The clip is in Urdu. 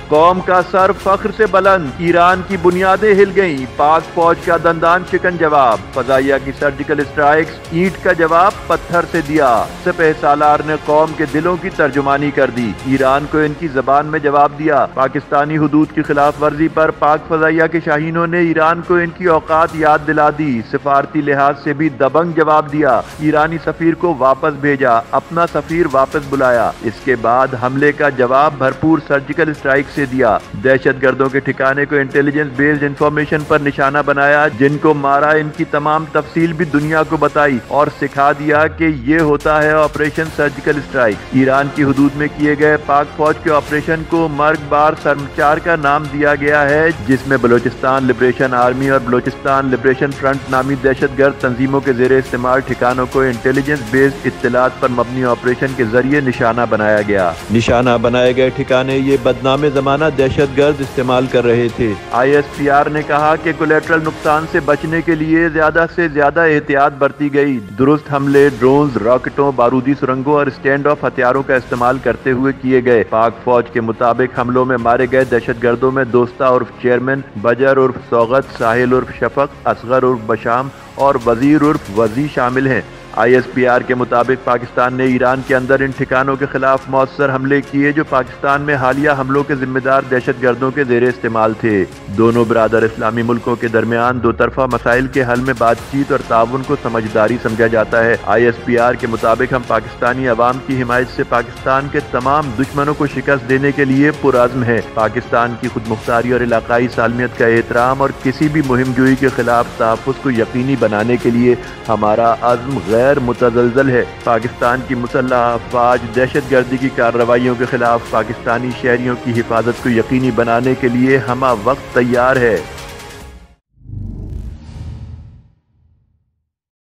قوم کا سر فخر سے بلند، ایران کی بنیادیں ہل گئیں، پاک فوج کا دندان شکن جواب، فضائیہ کی سرجیکل اسٹرائکس، اینٹ کا جواب پتھر سے دیا، سپہ سالار نے قوم کے دلوں کی ترجمانی کر دی، ایران کو ان کی زبان میں جواب دیا، پاکستانی حدود کی خلاف ورزی پر پاک فضائیہ کے شاہینوں نے ایران کو ان کی اوقات یاد دلا دی، سفارتی لحاظ سے بھی دبنگ جواب دیا، ایرانی سفیر کو واپس بھیجا، اپنا سفیر واپس بلایا، اس کے بعد حملے کا جواب بھرپور سرجیکل اسٹرائک سے دیا، دہشت گردوں کے ٹھکانے کو انٹیلیجنس بیسڈ انفارمیشن پر نشانہ بنایا، جن کو مارا ان کی تمام تفصیل بھی دنیا کو بتائی اور سکھا دیا کہ یہ ہوتا ہے آپریشن سرجیکل اسٹرائک۔ ایران کی حدود میں کیے گئے پاک فوج کے آپریشن کو مرگ بار سرمچار کا نام دیا گیا ہے، جس میں بلوچستان لبریشن آرمی اور بلوچستان لبریشن فرنٹ نامی دہشت گرد تنظیموں کے زیر استعمال ٹھکانوں کو انٹیلیجنس بیسڈ اطلاعات پر مبنی آپریشن کے ذریعے نشانہ بنایا گیا۔ نشانہ بنائے گئے ٹھکانے یہ بدنام زمانہ دہشت گرد استعمال کر رہے تھے۔ ISPR نے کہا کہ کولیٹرل نقصان سے بچنے کے لیے زیادہ سے زیادہ احتیاط برتی گئی، درست حملے ڈرونز، راکٹوں، بارودی سرنگوں اور اسٹینڈ آف ہتھیاروں کا استعمال کرتے ہوئے کیے گئے۔ پاک فوج کے مطابق حملوں میں مارے گئے دہشت گردوں میں دوستہ عرف چیئرمین، بجر عرف سوغت، ساحل عرف شفق، اصغر عرف بشام اور وزیر عرف وزی شامل ہیں۔ ISPR کے مطابق پاکستان نے ایران کے اندر ان ٹھکانوں کے خلاف مؤثر حملے کیے جو پاکستان میں حالیہ حملوں کے ذمہ دار دہشت گردوں کے زیر استعمال تھے۔ دونوں برادر اسلامی ملکوں کے درمیان دو طرفہ مسائل کے حل میں بات چیت اور تعاون کو سمجھداری سمجھا جاتا ہے۔ ISPR کے مطابق ہم پاکستانی عوام کی حمایت سے پاکستان کے تمام دشمنوں کو شکست دینے کے لیے پرعزم ہیں۔ پاکستان کی خود مختاری اور علاقائی سالمیت کا احترام اور کسی بھی مہم جوئی کے خلاف تحفظ کو یقینی بنانے کے لیے ہمارا عزم غیر متزلزل ہے۔ پاکستان کی مسلح افواج دہشت گردی کی کارروائیوں کے خلاف پاکستانی شہریوں کی حفاظت کو یقینی بنانے کے لیے ہمہ وقت تیار ہے۔